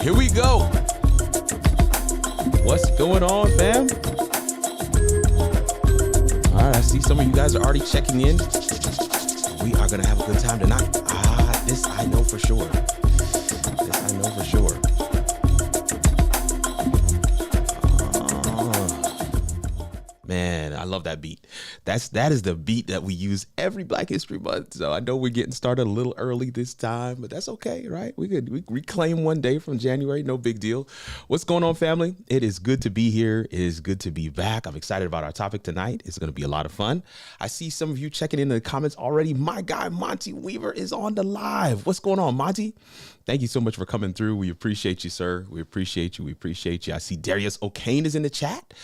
Here we go. What's going on, fam? All right, I see some of you guys are already checking in. We are going to have a good time tonight. This I know for sure. Man, I love that beat. That is the beat that we use every Black History Month. So I know we're getting started a little early this time, but that's okay, right? We reclaim one day from January, no big deal. What's going on, family? It is good to be here. It is good to be back. I'm excited about our topic tonight. It's going to be a lot of fun. I see some of you checking in the comments already. My guy, Monty Weaver, is on the live. What's going on, Monty? Thank you so much for coming through. We appreciate you, sir. We appreciate you. I see Darius O'Kane is in the chat.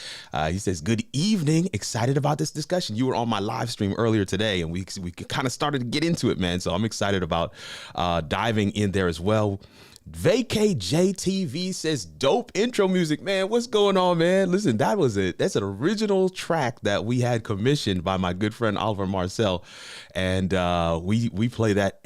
He says, good evening. Excited about this discussion. You were on my live stream earlier today, and we kind of started to get into it, man. So I'm excited about diving in there as well. Vacay JTV says, dope intro music, man. What's going on, man? Listen, that's an original track that we had commissioned by my good friend Oliver Marcel, and we play that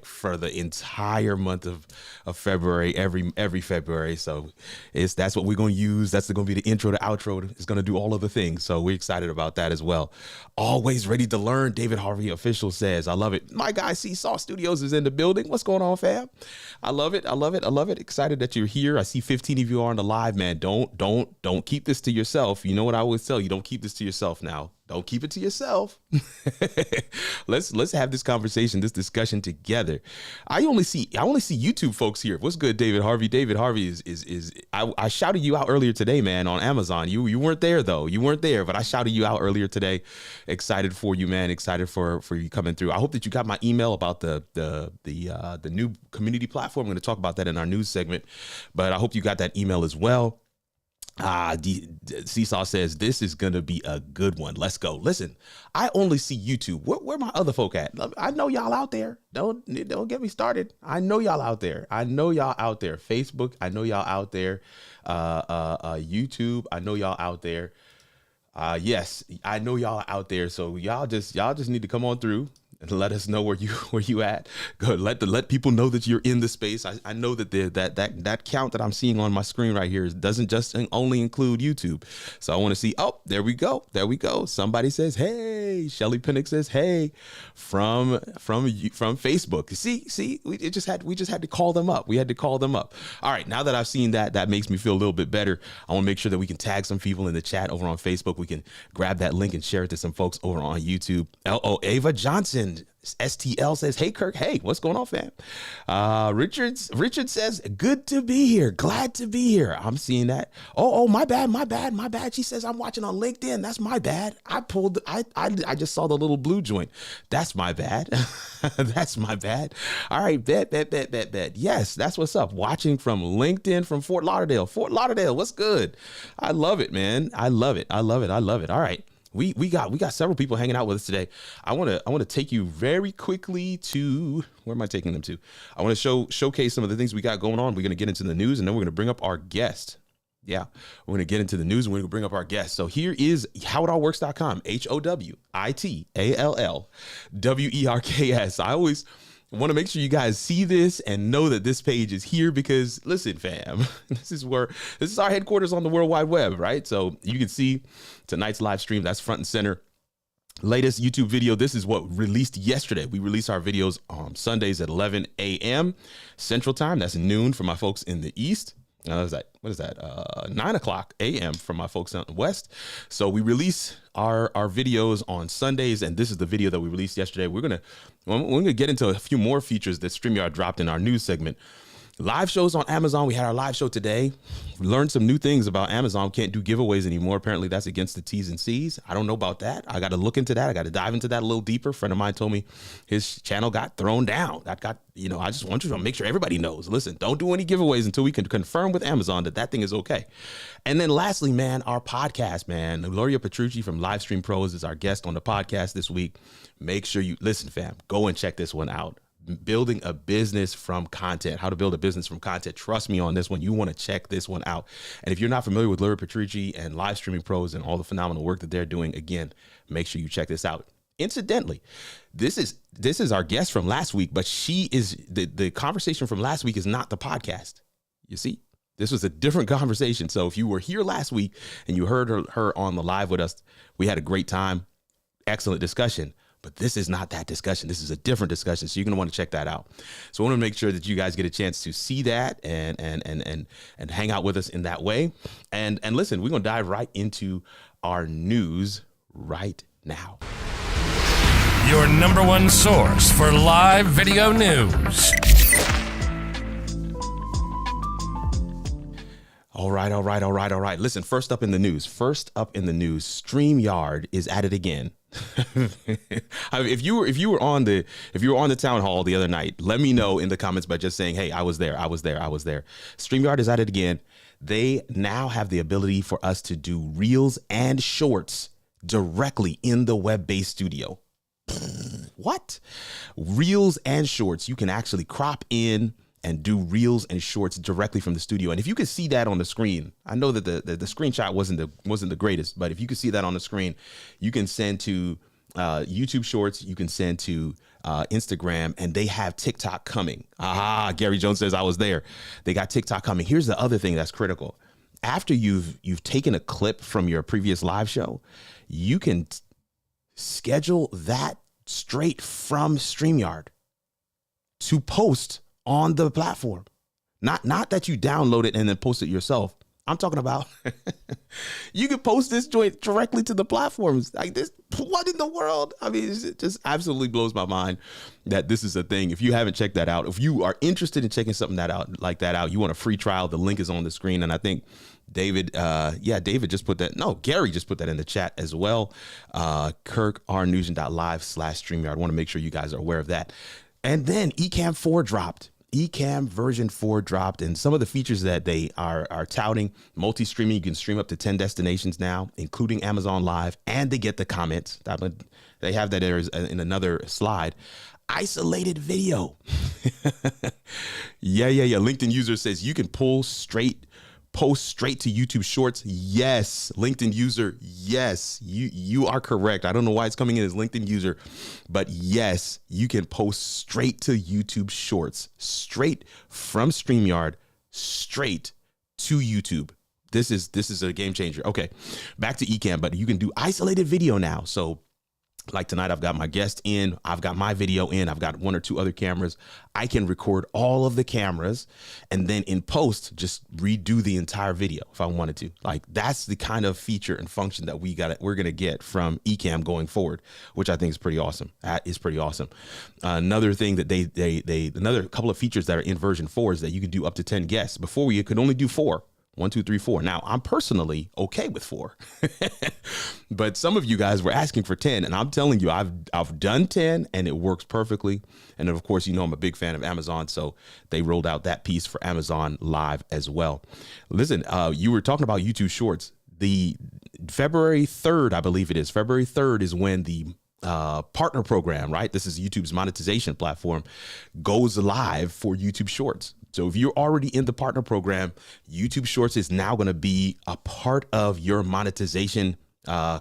for the entire month of February, every February. So that's what we're going to use. That's going to be the intro to outro. It's going to do all of the things. So we're excited about that as well. Always ready to learn. David Harvey Official says, I love it. My guy Seesaw Studios is in the building. What's going on, fam? I love it. Excited that you're here. I see 15 of you are on the live, man. Don't keep this to yourself. You know what I always tell you? Don't keep this to yourself now. Don't keep it to yourself. Let's have this conversation, this discussion together. I only see YouTube folks here. What's good, David Harvey? David Harvey is I shouted you out earlier today, man, on Amazon. You weren't there though. You weren't there, but I shouted you out earlier today. Excited for you, man. Excited for you coming through. I hope that you got my email about the new community platform. I'm going to talk about that in our news segment, but I hope you got that email as well. Seesaw says, this is going to be a good one. Let's go. Listen, I only see YouTube. Where my other folk at? I know y'all out there. Don't get me started. I know y'all out there. Facebook. I know y'all out there. YouTube. I know y'all out there. Yes, I know y'all out there. So y'all just need to come on through and let us know where you at. Go let people know that you're in the space. I know that that count that I'm seeing on my screen right here doesn't just only include YouTube. So I want to see. Oh, there we go. Somebody says, hey. Shelly Pinnock says, hey, from Facebook. See, we just had to call them up. We had to call them up. All right, now that I've seen that makes me feel a little bit better. I want to make sure that we can tag some people in the chat over on Facebook. We can grab that link and share it to some folks over on YouTube. Ava Johnson. STL says, hey, Kirk. Hey, what's going on, fam? Richard says, good to be here. Glad to be here. I'm seeing that. Oh, my bad. She says, I'm watching on LinkedIn. That's my bad. I just saw the little blue joint. That's my bad. That's my bad. All right. Bet. Yes, that's what's up. Watching from LinkedIn from Fort Lauderdale. What's good? I love it, man. I love it. All right. We got several people hanging out with us today. I want to take you very quickly to, where am I taking them to? I want to showcase some of the things we got going on. We're going to get into the news, and then we're going to bring up our guest. Yeah, we're going to get into the news, and we're going to bring up our guest. So here is howitallworks.com, HOWITALLWERKS. I always want to make sure you guys see this and know that this page is here because, listen, fam, this is our headquarters on the World Wide Web, right? So you can see tonight's live stream. That's front and center. Latest YouTube video. This is what released yesterday. We release our videos on Sundays at 11 a.m. Central Time. That's noon for my folks in the East. What is that? 9 o'clock a.m. for my folks out in the West. So we release our videos on Sundays, and this is the video that we released yesterday. We're gonna get into a few more features that StreamYard dropped in our news segment. Live shows on Amazon. We had our live show today. We learned some new things about Amazon. Can't do giveaways anymore. Apparently that's against the T's and C's. I don't know about that. I got to look into that. I got to dive into that a little deeper. A friend of mine told me his channel got thrown down. I just want you to make sure everybody knows. Listen, don't do any giveaways until we can confirm with Amazon that thing is okay. And then lastly, man, our podcast, man, Gloria Petrucci from Livestream Pros is our guest on the podcast this week. Make sure you listen, fam, go and check this one out. Building a business from content, how to build a business from content. Trust me on this one. You want to check this one out. And if you're not familiar with Gloria Petrucci and Live Streaming Pros and all the phenomenal work that they're doing, again, make sure you check this out. Incidentally, this is our guest from last week, but she is the conversation from last week is not the podcast. You see, this was a different conversation. So if you were here last week and you heard her on the live with us, we had a great time. Excellent discussion. But this is not that discussion. This is a different discussion. So you're going to want to check that out. So I want to make sure that you guys get a chance to see that and hang out with us in that way. And listen, we're going to dive right into our news right now. Your number one source for live video news. All right. Listen, first up in the news, StreamYard is at it again. I mean, if you were on the town hall the other night, let me know in the comments by just saying, hey, I was there. StreamYard is at it again. They now have the ability for us to do reels and shorts directly in the web-based studio. What? Reels and shorts. You can actually crop in and do reels and shorts directly from the studio. And if you could see that on the screen, I know that the screenshot wasn't the greatest, but if you could see that on the screen, you can send to YouTube Shorts, you can send to Instagram, and they have TikTok coming. Gary Jones says I was there. They got TikTok coming. Here's the other thing that's critical. After you've taken a clip from your previous live show, you can schedule that straight from StreamYard to post on the platform. Not that you download it and then post it yourself. I'm talking about you can post this joint directly to the platforms like this. What in the world? I mean, it just absolutely blows my mind that this is a thing. If you haven't checked that out, if you are interested in checking something like that out, you want a free trial, the link is on the screen. And I think David just put that. No, Gary just put that in the chat as well. KirkRNugent.live/StreamYard. I want to make sure you guys are aware of that. And then Ecamm 4 dropped. Ecamm version 4 dropped, and some of the features that they are touting: multi-streaming. You can stream up to 10 destinations now, including Amazon Live, and they get the comments. They have that there in another slide. Isolated video. Yeah. LinkedIn user says you can post straight to YouTube Shorts. Yes, LinkedIn user. Yes, you are correct. I don't know why it's coming in as LinkedIn user, but yes, you can post straight to YouTube Shorts, straight from StreamYard, straight to YouTube. This is a game changer. Okay, back to Ecamm, but you can do isolated video now. So like tonight, I've got my guest in, I've got my video in, I've got one or two other cameras. I can record all of the cameras and then in post, just redo the entire video if I wanted to. Like, that's the kind of feature and function that we're going to get from Ecamm going forward, which I think is pretty awesome. That is pretty awesome. Another thing that another couple of features that are in version 4 is that you can do up to 10 guests. Before you could only do 4. 1, 2, 3, 4. Now, I'm personally okay with 4, but some of you guys were asking for 10, and I'm telling you, I've done 10, and it works perfectly. And then, of course, I'm a big fan of Amazon, so they rolled out that piece for Amazon Live as well. Listen, you were talking about YouTube Shorts. The February 3rd, I believe it is. February 3rd is when the partner program, right? This is YouTube's monetization platform, goes live for YouTube Shorts. So if you're already in the partner program, YouTube Shorts is now going to be a part of your monetization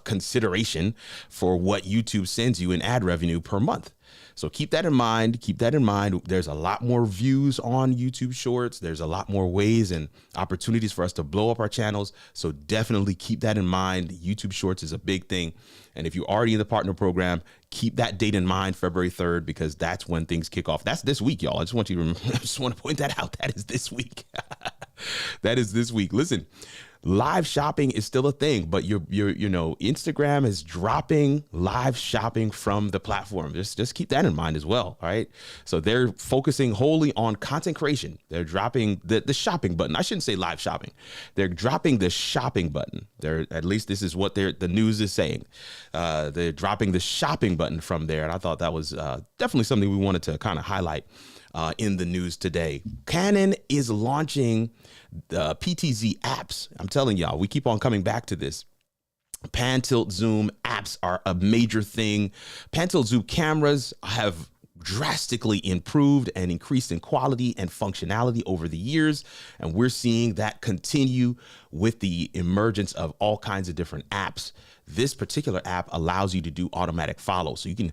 consideration for what YouTube sends you in ad revenue per month. So keep that in mind. There's a lot more views on YouTube Shorts. There's a lot more ways and opportunities for us to blow up our channels. So definitely keep that in mind. YouTube Shorts is a big thing. And if you're already in the partner program, keep that date in mind, February 3rd, because that's when things kick off. That's this week, y'all. I just want to point that out. That is this week. That is this week. Listen, live shopping is still a thing, but Instagram is dropping live shopping from the platform. Just keep that in mind as well. All right. So they're focusing wholly on content creation. They're dropping the shopping button. I shouldn't say live shopping. They're dropping the shopping button. At least this is what the news is saying. They're dropping the shopping button from there. And I thought that was definitely something we wanted to kind of highlight in the news today. Canon is launching the PTZ apps. I'm telling y'all, we keep on coming back to this. Pan, tilt, zoom apps are a major thing. Pan, tilt, zoom cameras have drastically improved and increased in quality and functionality over the years. And we're seeing that continue with the emergence of all kinds of different apps, this particular app allows you to do automatic follow. So you can,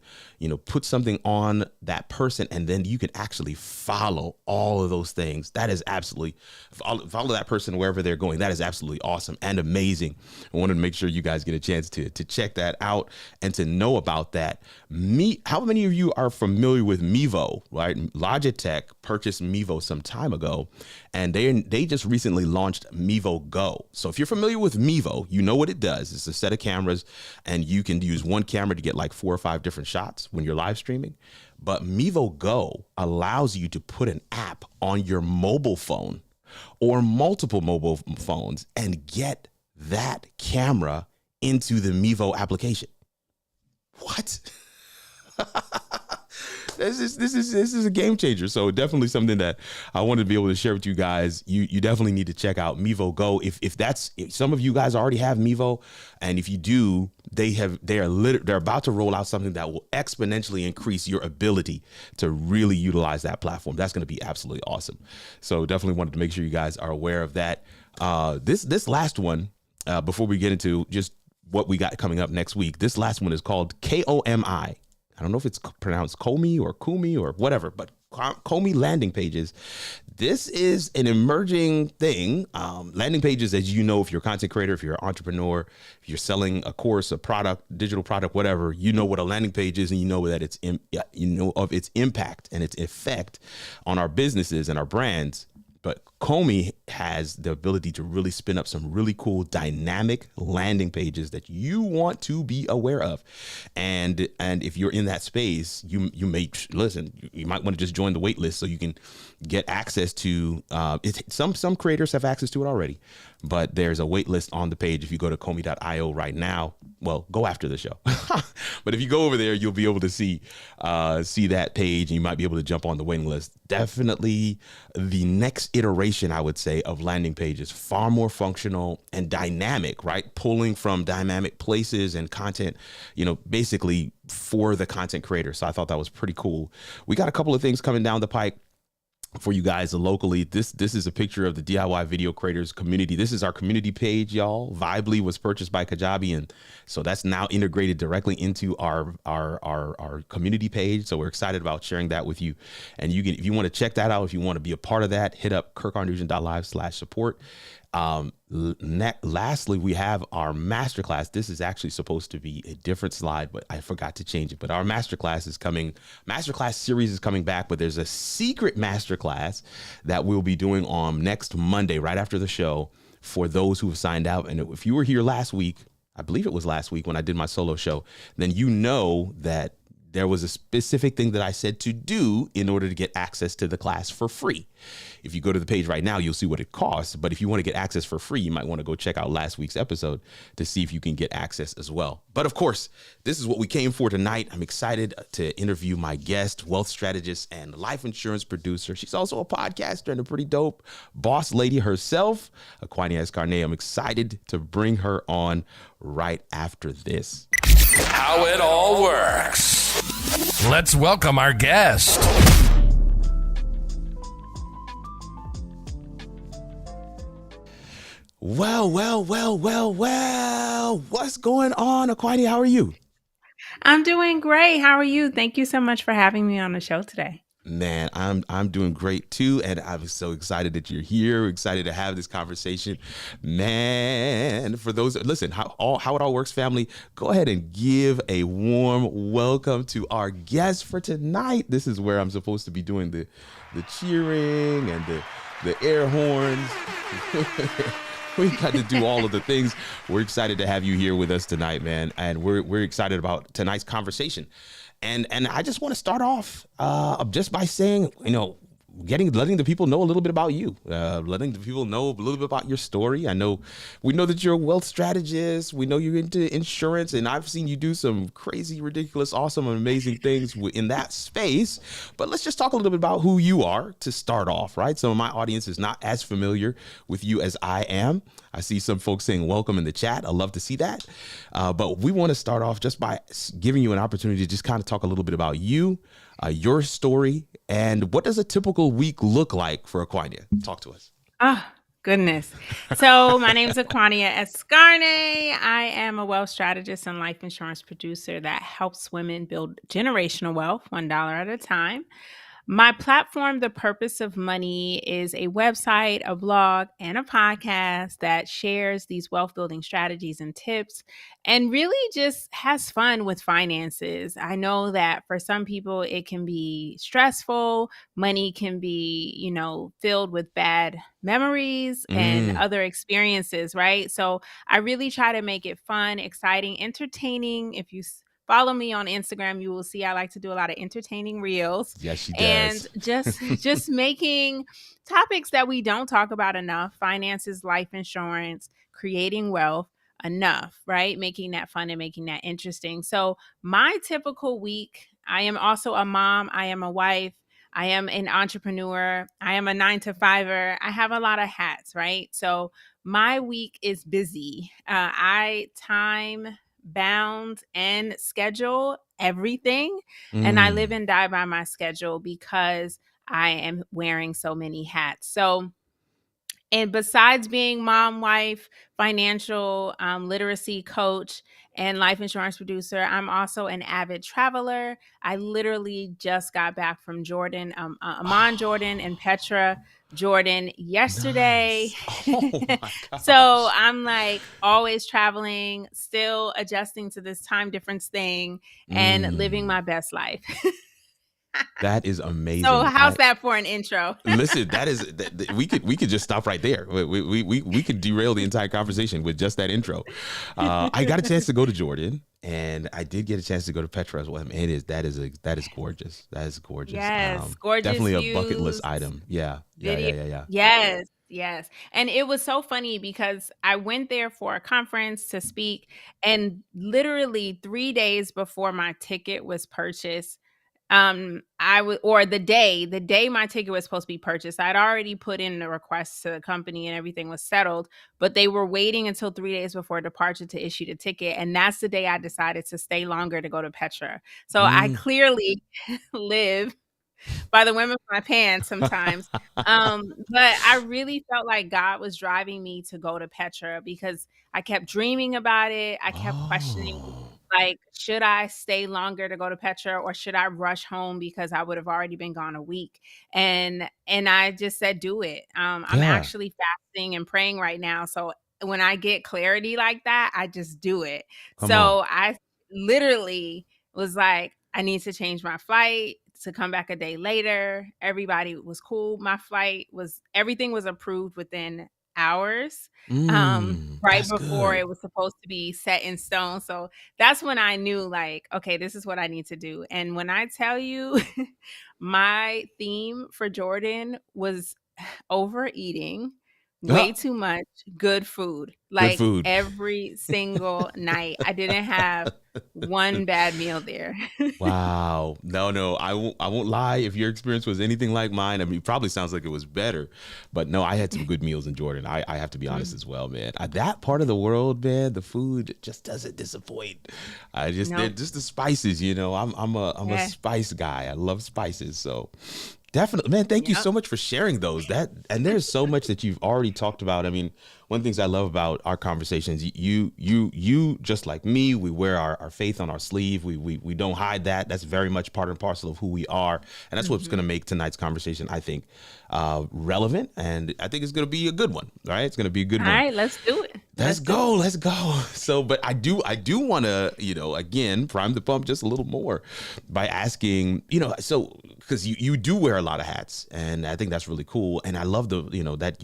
put something on that person and then you can actually follow all of those things. That is absolutely, follow that person wherever they're going. That is absolutely awesome and amazing. I wanted to make sure you guys get a chance to check that out and to know about that. How many of you are familiar with Mevo, right? Logitech purchased Mevo some time ago, and they just recently launched Mevo Go. So if you're familiar with Mevo, you know what it does. It's a set of cameras, and you can use one camera to get like 4 or 5 different shots when you're live streaming. But Mevo Go allows you to put an app on your mobile phone or multiple mobile phones and get that camera into the Mevo application. What? This is a game changer. So definitely something that I wanted to be able to share with you guys. You definitely need to check out Mevo Go. If some of you guys already have Mevo, and if you do, they're about to roll out something that will exponentially increase your ability to really utilize that platform. That's going to be absolutely awesome. So definitely wanted to make sure you guys are aware of that. This last one, before we get into just what we got coming up next week, this last one is called KOMI. I don't know if it's pronounced Komi or Kumi or whatever, but Komi landing pages. This is an emerging thing. Landing pages, as you know, if you're a content creator, if you're an entrepreneur, if you're selling a course, a product, digital product, whatever, you know what a landing page is, and you know that of its impact and its effect on our businesses and our brands. But Komi has the ability to really spin up some really cool dynamic landing pages that you want to be aware of. And if you're in that space, you might want to just join the wait list so you can get access to some creators have access to it already, but there's a wait list on the page. If you go to komi.io right now, well, go after the show. But if you go over there, you'll be able to see that page, and you might be able to jump on the waiting list. Definitely the next iteration, I would say, of landing pages, far more functional and dynamic, right? Pulling from dynamic places and content, basically for the content creator. So I thought that was pretty cool. We got a couple of things coming down the pike for you guys locally. This is a picture of the DIY video creators community. This is our community page, y'all. Vibely was purchased by Kajabi, and so that's now integrated directly into our community page. So we're excited about sharing that with you. And you can, if you want to check that out, if you want to be a part of that, hit up kirkarnugent.live/support. Lastly, we have our masterclass. This is actually supposed to be a different slide, but I forgot to change it. But our masterclass is coming. Masterclass series is coming back, but there's a secret masterclass that we'll be doing on next Monday, right after the show, for those who have signed out. And if you were here last week, I believe it was last week when I did my solo show, then you know that there was a specific thing that I said to do in order to get access to the class for free. If you go to the page right now, you'll see what it costs. But if you want to get access for free, you might want to go check out last week's episode to see if you can get access as well. But of course, this is what we came for tonight. I'm excited to interview my guest, wealth strategist and life insurance producer. She's also a podcaster and a pretty dope boss lady herself, Acquania Escarne. I'm excited to bring her on right after this. How it all works. Let's welcome our guest. Well. What's going on, Acquania? How are you? I'm doing great. How are you? Thank you so much for having me on the show today. Man, I'm doing great too, and I'm so excited that you're here. Excited to have this conversation, man. For those listen, how it all works, family. Go ahead and give a warm welcome to our guest for tonight. This is where I'm supposed to be doing the cheering and the air horns. We got to do all of the things. We're excited to have you here with us tonight, man, and we're excited about tonight's conversation. And I just want to start off just by saying, letting the people know a little bit about you, letting the people know a little bit about your story. We know that you're a wealth strategist. We know you're into insurance, and I've seen you do some crazy, ridiculous, awesome, amazing things in that space. But let's just talk a little bit about who you are to start off, right? Some of my audience is not as familiar with you as I am. I see some folks saying welcome in the chat. I love to see that. But we want to start off just by giving you an opportunity to just kind of talk a little bit about you, your story, and what does a typical week look like for Acquania? Talk to us. Goodness. So my name is Acquania Escarne. I am a wealth strategist and life insurance producer that helps women build generational wealth $1 at a time. My platform, The Purpose of Money, is a website, a blog, and a podcast that shares these wealth building strategies and tips and really just has fun with finances. I know that for some people, it can be stressful. Money can be, filled with bad memories and Mm. other experiences, right? So I really try to make it fun, exciting, entertaining. If you follow me on Instagram, you will see I like to do a lot of entertaining reels Yes, she and does. just making topics that we don't talk about enough, finances, life insurance, creating wealth enough, right? Making that fun and making that interesting. So my typical week, I am also a mom, I am a wife, I am an entrepreneur, I am a 9 to 5er. I have a lot of hats, right? So my week is busy. I time bound and schedule everything. And I live Mm. and die by my schedule because I am wearing so many hats. So, and besides being mom, wife, financial literacy coach, and life insurance producer, I'm also an avid traveler. I literally just got back from Jordan, Amman, Jordan, and Petra, Jordan yesterday. Nice. Oh my So gosh. I'm like always traveling, still adjusting to this time difference thing and living Mm. my best life. That is So amazing. how's that for an intro? Listen, we could just stop right there. We could derail the entire conversation with just that intro. I got a chance to go to Jordan, and I did get a chance to go to Petra as well. Man, that is gorgeous. That is gorgeous. Yes, gorgeous Definitely a bucket list views, item. Yeah, yeah, yeah, video. yeah, yeah. Yes, yes. And it was so funny because I went there for a conference to speak, and literally 3 days before my ticket was purchased, I would or the day my ticket was supposed to be purchased, I'd already put in the request to the company and everything was settled, but they were waiting until 3 days before departure to issue the ticket, and that's the day I decided to stay longer to go to Petra. So I Mm. clearly live by the whim of my pants sometimes. But I really felt like God was driving me to go to Petra because I kept dreaming about it. I kept questioning, Oh, like, should I stay longer to go to Petra or should I rush home because I would have already been gone a week? And I just said, do it. I'm yeah. actually fasting and praying right now. So when I get clarity like that, I just do it. Come on. So I literally was like, I need to change my flight to come back a day later. Everybody was cool. My flight was everything was approved within hours. Right That's before good. it was supposed to be set in stone. So that's when I knew like, okay, this is what I need to do. And when I tell you my theme for Jordan was overeating, way Ah, too much good food. good Like food. every single night. I didn't have one bad meal there. Wow. No, no, I won't lie. If your experience was anything like mine, I mean, it probably sounds like it was better. But no, I had some good meals in Jordan. I have to be honest Mm, as well, man. That part of the world, man, the food just doesn't disappoint. They're nope. just the spices, you know. I'm a Yeah. spice guy. I love spices. So definitely, man. Thank you Yep. so much for sharing those. And there's so much that you've already talked about. I mean, one of the things I love about our conversations, you just like me, we wear our faith on our sleeve. We don't hide that. That's very much part and parcel of who we are, and that's what's going to Mhm. make tonight's conversation, I think, relevant. And I think it's going to be a good one. Right? It's going to be a good All one. right, let's do it. Let's Let's do go. it. Let's go. So, but I do want to, again, prime the pump just a little more by asking, so because you do wear a lot of hats, and I think that's really cool. And I love that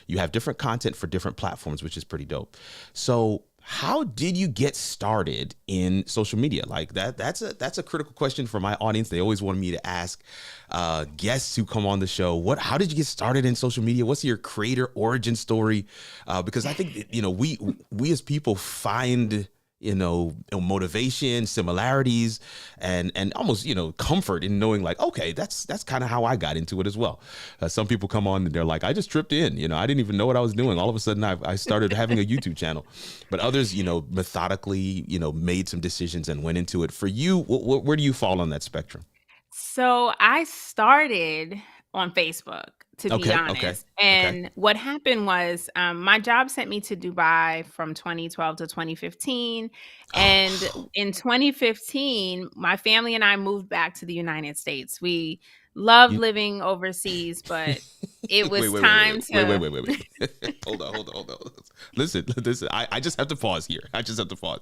you have different content for different platforms, which is pretty dope. So, how did you get started in social media? Like that's a critical question for my audience. They always want me to ask guests who come on the show, how did you get started in social media? What's your creator origin story? Because I think that, we as people find motivation, similarities, and almost comfort in knowing like, okay, that's kind of how I got into it as well. Some people come on and they're like, I just tripped in, I didn't even know what I was doing. All of a sudden I started having a YouTube channel. But others, methodically, made some decisions and went into it. For you, where do you fall on that spectrum? So I started on Facebook to be Okay. honest. And what happened was my job sent me to Dubai from 2012 to 2015. And Oh, in 2015, my family and I moved back to the United States. We loved you, living overseas, but it wait, was time to. wait. Hold on. Listen. I just have to pause here. I just have to pause.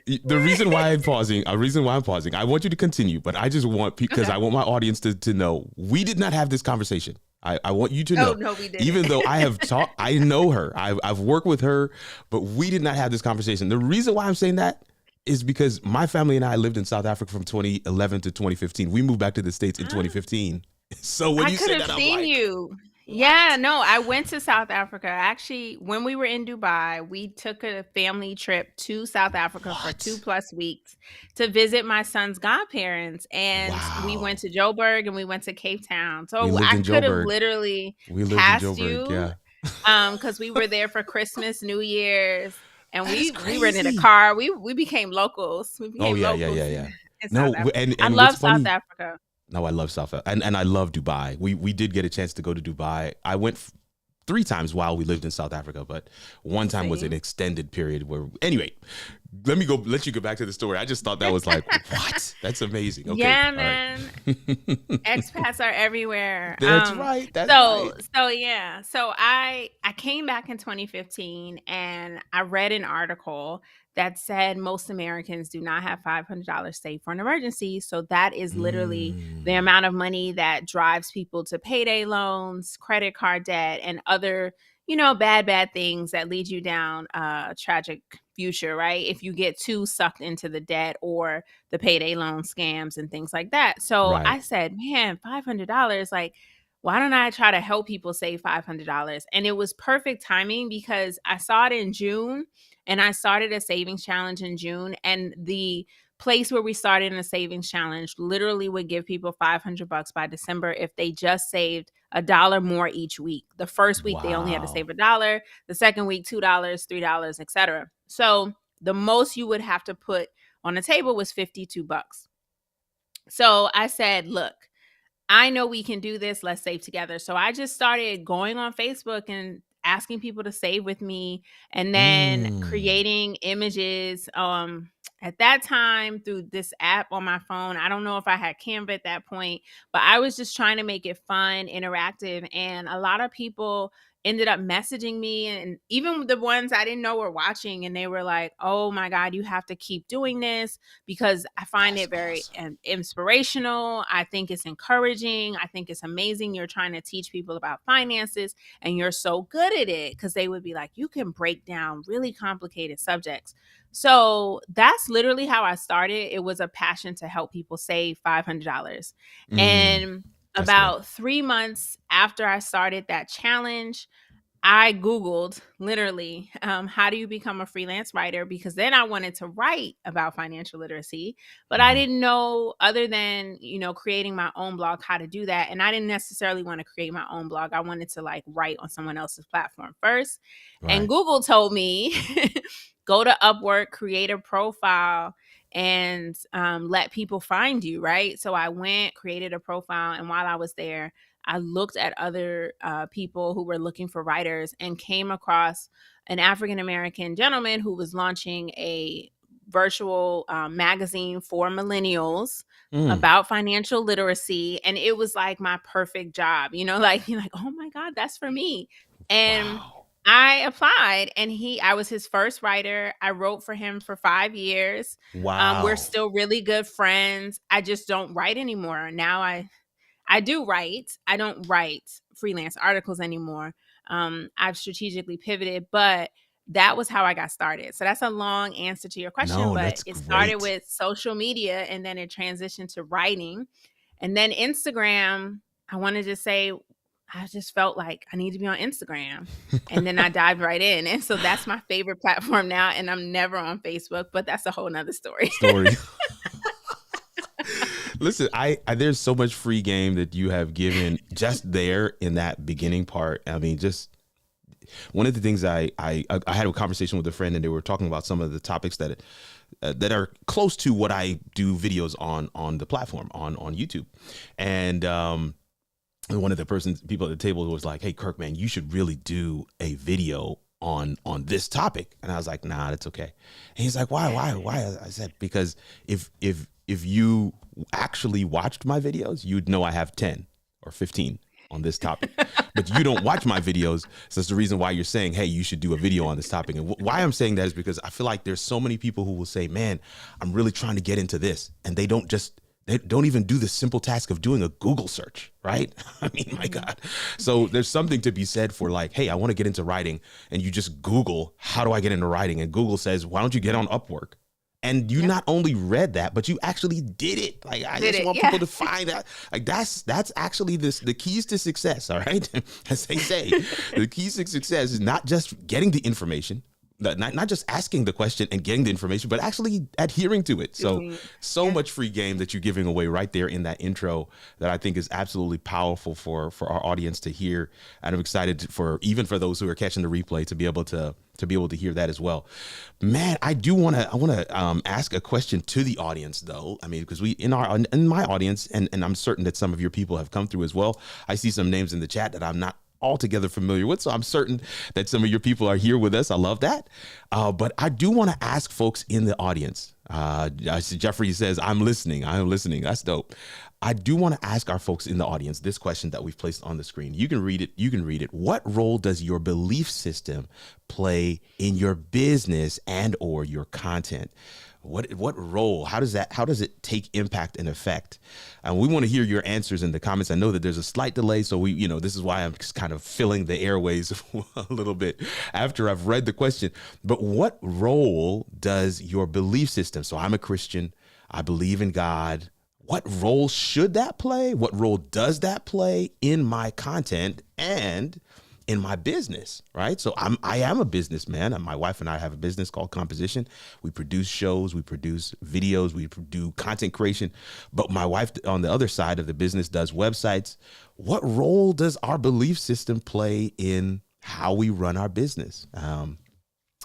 The reason why I'm pausing, I want you to continue, but I just want, because Okay. I want my audience to know, we did not have this conversation. I want you to Oh, know, no, we didn't. even though I have talked, I know her, I've worked with her, but we did not have this conversation. The reason why I'm saying that is because my family and I lived in South Africa from 2011 to 2015. We moved back to the States in 2015. So when I you could say have that, I'm seen like, you. Yeah, what? no, I went to South Africa. Actually, when we were in Dubai, we took a family trip to South Africa for What? 2+ weeks to visit my son's godparents. And we went Wow. to Joburg and we went to Cape Town. We So lived I in could have Joburg. literally We lived in passed Joburg. you Yeah. because we were there for Christmas, New Year's, and That is we rented a crazy. car. We became locals. We Oh became yeah, locals yeah. in No, South Africa. I and what's love South funny? Africa. No, I love South and I love Dubai. We did get a chance to go to Dubai. I went 3 times while we lived in South Africa, but one time was an Same. extended period where. Anyway, let you go back to the story. I just thought that was like, what? That's amazing. Okay, Yeah, all right. man. Expats are everywhere. That's right. That's So right. so yeah. So I came back in 2015 and I read an article that said most Americans do not have $500 saved for an emergency. So that is literally the Mm, amount of money that drives people to payday loans, credit card debt, and other, bad things that lead you down a tragic future, right? If you get too sucked into the debt or the payday loan scams and things like that. So right. I said, man, $500, like, why don't I try to help people save $500? And it was perfect timing because I saw it in June and I started a savings challenge in June. And the place where we started in a savings challenge literally would give people $500 by December if they just saved $1 more each week. The first week they only had to save Wow. $1, the second week $2, $3, etc. So the most you would have to put on the table was $52. So I said, look, I know we can do this. Let's save together. So I just started going on Facebook and asking people to save with me and then Mm, creating images. At that time through this app on my phone, I don't know if I had Canva at that point, but I was just trying to make it fun, interactive. And a lot of people ended up messaging me, and even the ones I didn't know were watching, and they were like, oh my God, you have to keep doing this because I find that's it very awesome. inspirational. I think it's encouraging. I think it's amazing. You're trying to teach people about finances and you're so good at it, because they would be like, you can break down really complicated subjects. So that's literally how I started. It was a passion to help people save $500. Mm, And that's good. about 3 months after I started that challenge, I Googled literally, how do you become a freelance writer? Because then I wanted to write about financial literacy, but I Hmm. didn't know, other than, creating my own blog, how to do that. And I didn't necessarily want to create my own blog. I wanted to like write on someone else's platform first. And Right. Google told me, go to Upwork, create a profile, and let people find you. Right. So I went, created a profile. And while I was there, I looked at other people who were looking for writers and came across an African American gentleman who was launching a virtual magazine for millennials Mm, about financial literacy. And it was like my perfect job, like, you're like, oh my God, that's for me. And wow. I applied, and I was his first writer. I wrote for him for 5 years. We're Wow. still really good friends. I just don't write anymore. Now I do write. I don't write freelance articles anymore. I've strategically pivoted, but that was how I got started. So that's a long answer to your question, No, but that's it started great. with social media and then it transitioned to writing. And then Instagram, I wanted to say, I just felt like I need to be on Instagram. And then I dived right in. And so that's my favorite platform now. And I'm never on Facebook, but that's a whole nother story. Story. Listen, I there's so much free game that you have given just there in that beginning part. I mean, just one of the things I had a conversation with a friend, and they were talking about some of the topics that are close to what I do videos on the platform on YouTube, and And one of the people at the table was like, "Hey, Kirk, man, you should really do a video on this topic." And I was like, "Nah, that's okay." And he's like, "Why?" I said, "Because if you actually watched my videos, you'd know I have 10 or 15 on this topic, but you don't watch my videos. So that's the reason why you're saying, hey, you should do a video on this topic." And why I'm saying that is because I feel like there's so many people who will say, man, I'm really trying to get into this. And they don't even do the simple task of doing a Google search, right? I mean, my God. So there's something to be said for like, hey, I want to get into writing. And you just Google, how do I get into writing? And Google says, why don't you get on Upwork? And you not only read that, but you actually did it. Like, I just want people to find that. Like, that's actually the keys to success, all right? As they say, the keys to success is not just getting the information, not just asking the question and getting the information, but actually adhering to it. So much free game that you're giving away right there in that intro that I think is absolutely powerful for our audience to hear. And I'm excited for those who are catching the replay to be able to hear that as well. Man, I want to ask a question to the audience though. I mean, because in my audience, and I'm certain that some of your people have come through as well. I see some names in the chat that I'm not altogether familiar with. So I'm certain that some of your people are here with us. I love that. But I do want to ask folks in the audience. I see Jeffrey says, I'm listening. That's dope. I do want to ask our folks in the audience this question that we've placed on the screen. You can read it. What role does your belief system play in your business and or your content? What role? How does it take impact and effect? And we want to hear your answers in the comments. I know that there's a slight delay, so this is why I'm just kind of filling the airways a little bit after I've read the question. But what role does your belief system? So I'm a Christian. I believe in God. What role should that play? What role does that play in my content and in my business, right? So I am a businessman, and my wife and I have a business called Composition. We produce shows, we produce videos, we do content creation. But my wife on the other side of the business does websites. What role does our belief system play in how we run our business? I'm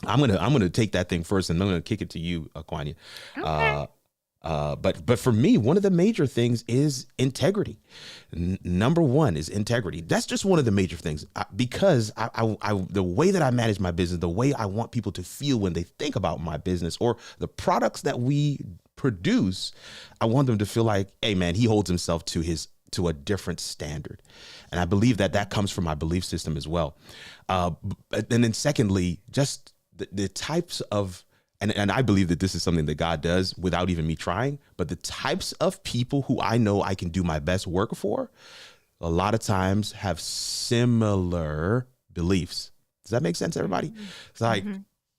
gonna take that thing first, and I'm gonna kick it to you, Acquania. Okay. But for me, one of the major things is integrity. Number one is integrity. That's just one of the major things because the way that I manage my business, the way I want people to feel when they think about my business or the products that we produce, I want them to feel like, hey man, he holds himself to a different standard. And I believe that comes from my belief system as well. And then secondly, just the types of, and I believe that this is something that God does without even me trying, but the types of people who I know I can do my best work for, a lot of times have similar beliefs. Does that make sense, everybody? It's like,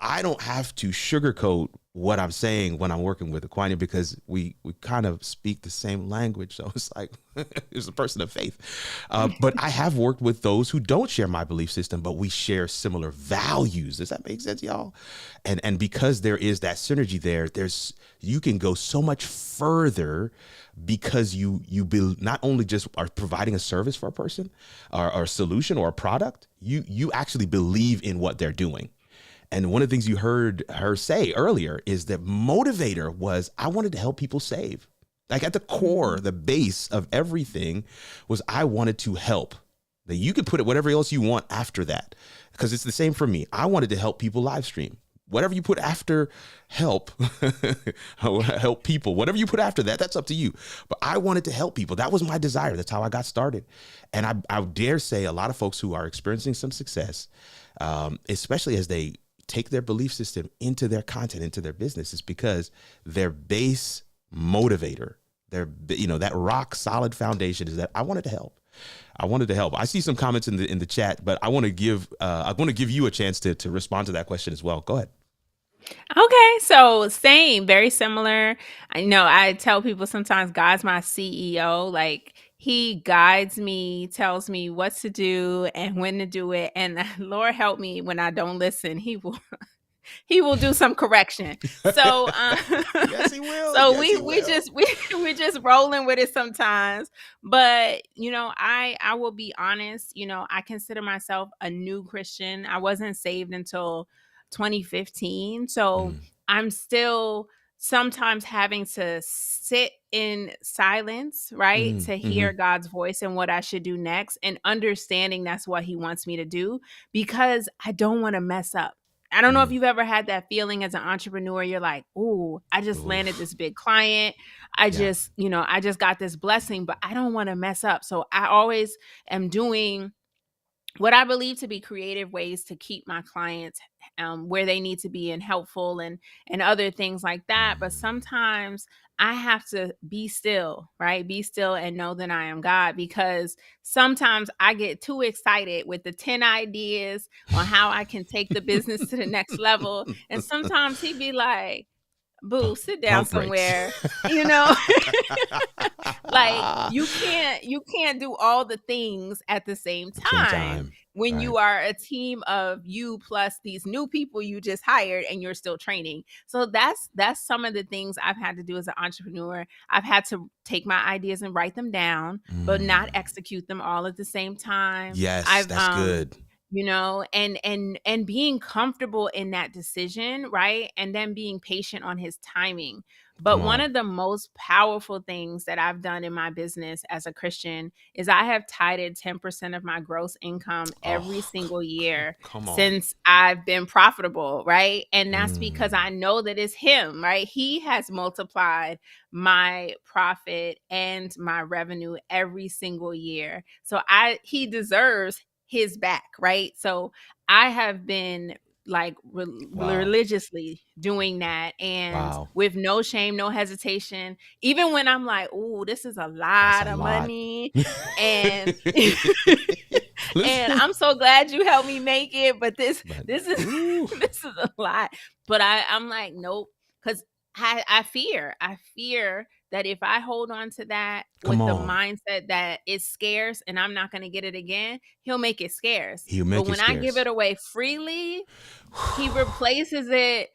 I don't have to sugarcoat what I'm saying when I'm working with Acquania because we kind of speak the same language. So it's like, it's a person of faith. But I have worked with those who don't share my belief system, but we share similar values. Does that make sense, y'all? And because there is that synergy there, you can go so much further because you not only just are providing a service for a person or a solution or a product, you actually believe in what they're doing. And one of the things you heard her say earlier is that motivator was, I wanted to help people save. Like at the core, the base of everything was I wanted to help. That you could put it whatever else you want after that, because it's the same for me. I wanted to help people live stream. Whatever you put after help, help people, whatever you put after that, that's up to you. But I wanted to help people. That was my desire. That's how I got started. And I dare say a lot of folks who are experiencing some success, especially as they take their belief system into their content, into their business, is because their base motivator, that rock solid foundation is that I wanted to help. I see some comments in the chat, but I want to give you a chance to respond to that question as well. Go ahead. Okay, so same, very similar. I know I tell people sometimes God's my CEO. Like he guides me, tells me what to do and when to do it. And Lord help me when I don't listen. He will do some correction. So Yes, he will. so Yes, he we will. just we just rolling with it sometimes. But I will be honest, I consider myself a new Christian. I wasn't saved until 2015. So Mm. I'm still sometimes having to sit in silence, right, to hear God's voice and what I should do next, and understanding that's what he wants me to do, because I don't want to mess up. I don't know if you've ever had that feeling as an entrepreneur. You're like, "Ooh, I just landed this big client. I Yeah. just, I just got this blessing, but I don't want to mess up." So I always am doing what I believe to be creative ways to keep my clients where they need to be and helpful, and other things like that. But sometimes I have to be still, right? Be still and know that I am God, because sometimes I get too excited with the 10 ideas on how I can take the business to the next level. And sometimes he'd be like, "Boo, sit down Pump brakes. somewhere," you know? Like, you can't do all the things at the same Same time time. when Right. you are a team of you plus these new people you just hired and you're still training. So that's some of the things I've had to do as an entrepreneur. I've had to take my ideas and write them down, but not execute them all at the same time. Yes, I've that's good. and being comfortable in that decision, right? And then being patient on his timing. Come But one on. of the most powerful things that I've done in my business as a Christian is I have tided 10% of my gross income every Oh, single year come on. since I've been profitable, right? And that's because I know that it's him, right? He has multiplied my profit and my revenue every single year. So he deserves his back, right? So I have been like Wow. religiously doing that, and Wow. with no shame, no hesitation, even when I'm like, "Oh, this is a That's lot a of lot. money." And and Listen. I'm so glad you helped me make it, but But this is ooh, this is a lot. But I'm like, nope, because I fear that if I hold on to that come with the on. mindset that it's scarce and I'm not going to get it again, he'll make it scarce. He'll But make it when I give scarce. it away freely, he replaces it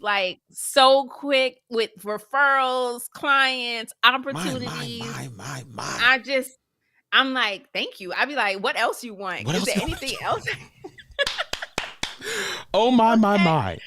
like so quick with referrals, clients, My, my, opportunities. my, my, my. I just I'm like, "Thank you." I'd be like, "What else you want? What Is else there you anything else?" want? Oh my, my, Okay. my.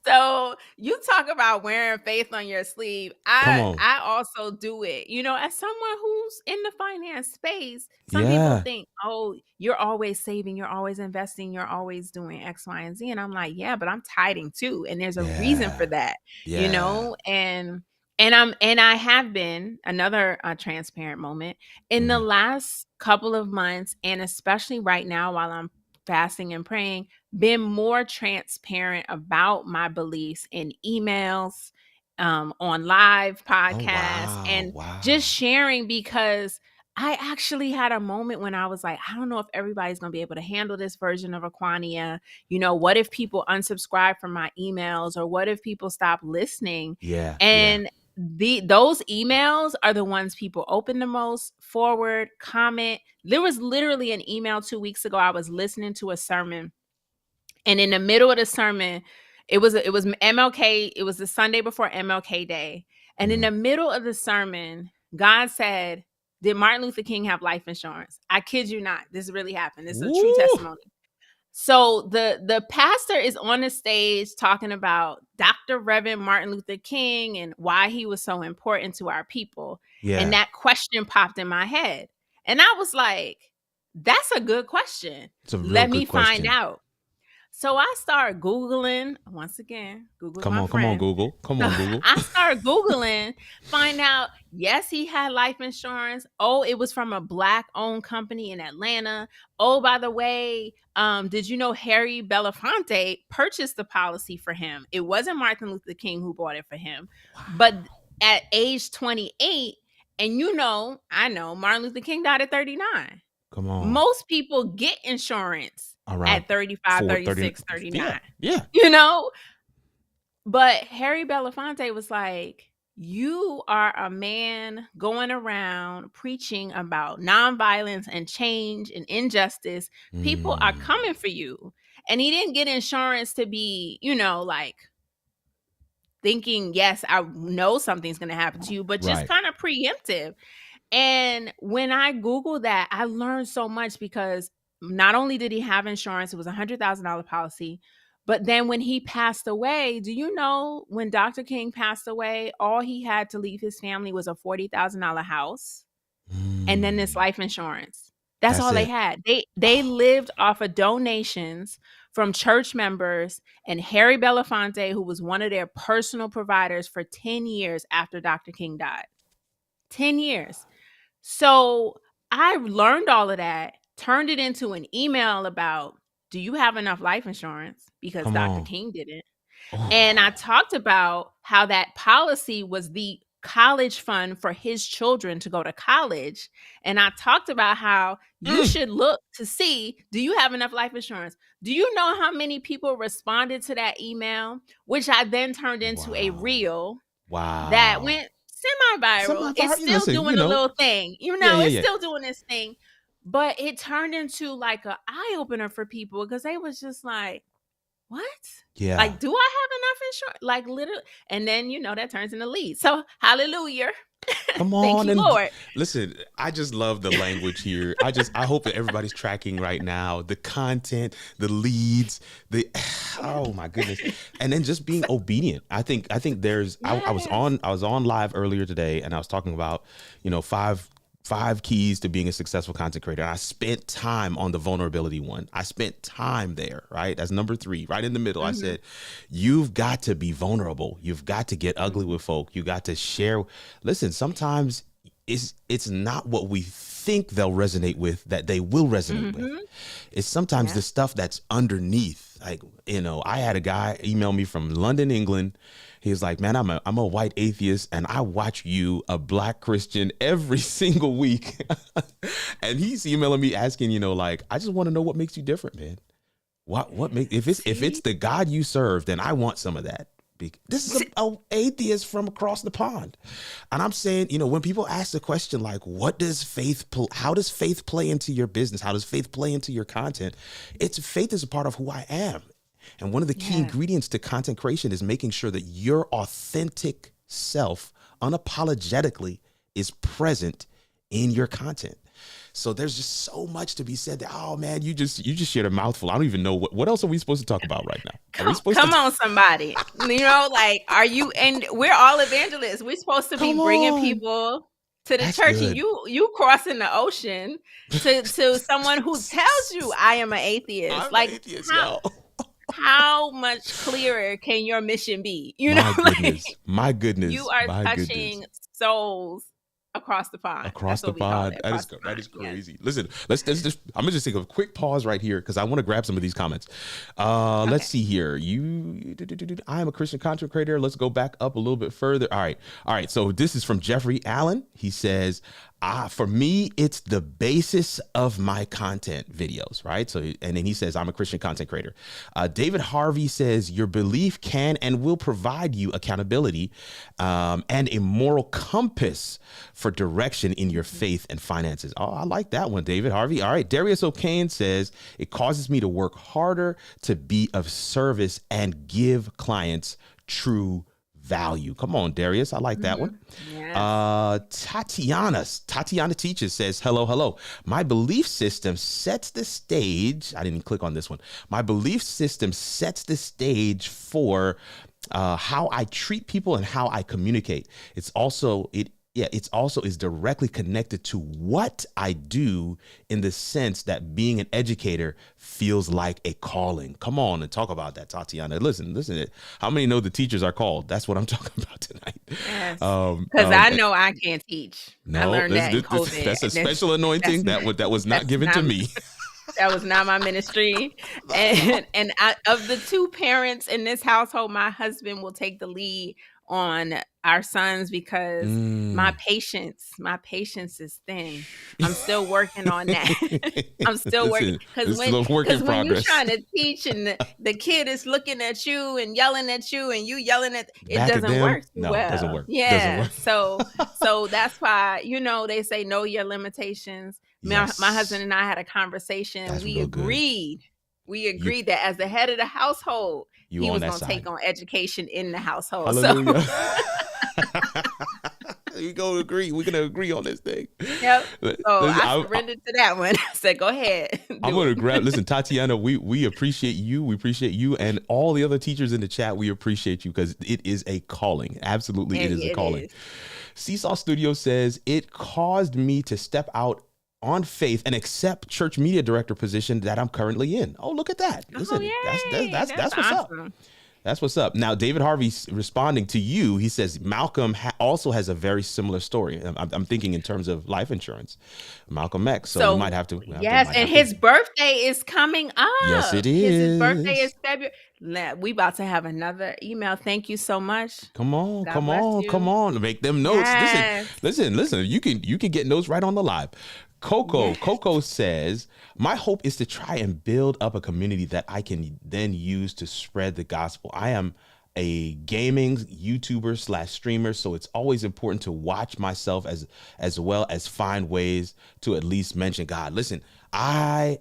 So you talk about wearing faith on your sleeve. Come I on. I also do it. As someone who's in the finance space, some people Yeah. think, "Oh, you're always saving, you're always investing, you're always doing X, Y, and Z." And I'm like, "Yeah, but I'm tithing too, and there's a reason for Yeah. that." Yeah. And I have been another transparent moment in the last couple of months, and especially right now while I'm fasting and praying, been more transparent about my beliefs in emails, on live Oh podcasts, wow. and just Wow. sharing, because I actually had a moment when I was like, I don't know if everybody's going to be able to handle this version of Acquania. What if people unsubscribe from my emails, or what if people stop listening? Yeah. Yeah. And those emails are the ones people open the most, forward, comment. There was literally an email 2 weeks ago. I was listening to a sermon, and in the middle of the sermon, it was MLK. It was the Sunday before MLK Day, and in the middle of the sermon, God said, "Did Martin Luther King have life insurance?" I kid you not. This really happened. This is a true Woo. testimony. So the pastor is on the stage talking about Dr. Reverend Martin Luther King and why he was so important to our people. And Yeah. that question popped in my head. And I was like, that's a good question. It's a real Let me good find question. out. So I started Googling, once again, Google's Come my on. Come on, friend. Google. Come So on, Google. I started Googling, find out, yes, he had life insurance. Oh, it was from a Black owned company in Atlanta. Oh, by the way, did you know Harry Belafonte purchased the policy for him? It wasn't Martin Luther King who bought it for him. But at age 28, and I know Martin Luther King died at 39. Come on. Most people get insurance Around at 35, 4 30. 36, Yeah. 39. Yeah. You know? But Harry Belafonte was like, "You are a man going around preaching about nonviolence and change and injustice. People are coming for you." And he didn't get insurance to be, like thinking, yes, I know something's going to happen to you, but just Right. kind of preemptive. And when I Googled that, I learned so much, because not only did he have insurance, it was $100,000 policy, But then when he passed away, do you know when Dr. King passed away, all he had to leave his family was a $40,000 house and then this life insurance. That's That's all they it. had. They lived off of donations from church members and Harry Belafonte, who was one of their personal providers for 10 years after Dr. King died. 10 years. So I learned all of that, turned it into an email about, do you have enough life insurance? Because Come Dr. on. King didn't. And I Oh, talked about how that policy was the college fund for his children to go to college. And I talked about how you mm. should look to see, do you have enough life insurance? Do you know how many people responded to that email, which I then turned into a Wow. reel that Wow. went semi-viral. It's Semi-viral. still Listen, doing a little thing. yeah, yeah, It's yeah. still doing this thing. But it turned into like an eye-opener for people because they was just like, what? Yeah. Like, do I have enough insurance? Like, literally. And then, that turns into leads. So, hallelujah. Come Thank on you, and Lord. listen. I just love the language here. I hope that everybody's tracking right now the content, the leads, the oh my goodness, and then just being obedient. I think there's. I was on live earlier today, and I was talking about five keys to being a successful content creator. And I spent time on the vulnerability one. I spent time there, right? That's number 3, right in the middle. I said, you've got to be vulnerable. You've got to get ugly with folk. You got to share. Listen, sometimes it's not what we think they'll resonate with that they will resonate with. It's sometimes the stuff that's underneath. Like, I had a guy email me from London, England. He was like, man, I'm a white atheist and I watch you, a Black Christian, every single week. And he's emailing me asking, like, I just want to know what makes you different, man. What makes, if it's the God you serve, then I want some of that. This is a atheist from across the pond. And I'm saying, when people ask the question, like, how does faith play into your business? How does faith play into your content? Faith is a part of who I am. And one of the key ingredients to content creation is making sure that your authentic self unapologetically is present in your content. So there's just so much to be said that, oh man, you just shared a mouthful. I don't even know what else are we supposed to talk about right now? Come on, somebody. Are you, and we're all evangelists. We're supposed to be bringing people to the church. Good. And you crossing the ocean to someone who tells you I am an atheist. I'm an atheist, yo. How much clearer can your mission be? My goodness. You are touching souls across the pond. Across the pond. That is crazy. Yes. Listen, let's just, I'm gonna just take a quick pause right here because I want to grab some of these comments. Okay. Let's see here. I am a Christian content creator. Let's go back up a little bit further. All right. So this is from Jeffrey Allen. He says, for me, it's the basis of my content videos, right? So, and then he says, I'm a Christian content creator. David Harvey says, your belief can and will provide you accountability and a moral compass for direction in your faith and finances. Oh, I like that one, David Harvey. All right. Darius O'Kane says, it causes me to work harder to be of service and give clients true value. Come on, Darius. I like that one. Yes. Tatiana Teaches says, hello. My belief system sets the stage. I didn't click on this one. My belief system sets the stage for how I treat people and how I communicate. It's also is directly connected to what I do in the sense that being an educator feels like a calling. Come on and talk about that, Tatiana. Listen. How many know the teachers are called? That's what I'm talking about tonight. Yes. Because I know I can't teach. No, I learned that in COVID. That's a special anointing that was not given to me. That was not my ministry. And of the 2 parents in this household, my husband will take the lead on our sons because my patience is thin. I'm still working on that. I'm still working because when you're trying to teach and the kid is looking at you and yelling at you and you yelling at it, doesn't work no, well. It doesn't work. Yeah. So that's why they say know your limitations. Yes. My husband and I had a conversation. That's we agreed. We agreed that as the head of the household, he was going to take on education in the household. Hallelujah. So We gonna agree. We're gonna agree on this thing. Yep. So Listen, I surrendered to that one. I said, go ahead, I'm do gonna it. grab. Listen, Tatiana, we appreciate you. We appreciate you and all the other teachers in the chat. We appreciate you because it is a calling. Absolutely, it is a It calling. is. Seesaw Studio says it caused me to step out on faith and accept church media director position that I'm currently in. Oh, look at that! Oh, Listen, yay. That's that's what's up. awesome. That's what's up. Now, David Harvey's responding to you. He says Malcolm also has a very similar story. I'm thinking in terms of life insurance, Malcolm X. So we might have to. Yes, and his birthday is coming up. Yes, it His birthday is is. February. We about to have another email. Thank you so much. Come on, God come bless on, you. come on. Make them notes. Yes. Listen. You can get notes right on the live. Yes. Coco says, my hope is to try and build up a community that I can then use to spread the gospel. I am a gaming YouTuber / streamer, so it's always important to watch myself as well as find ways to at least mention God. Listen, I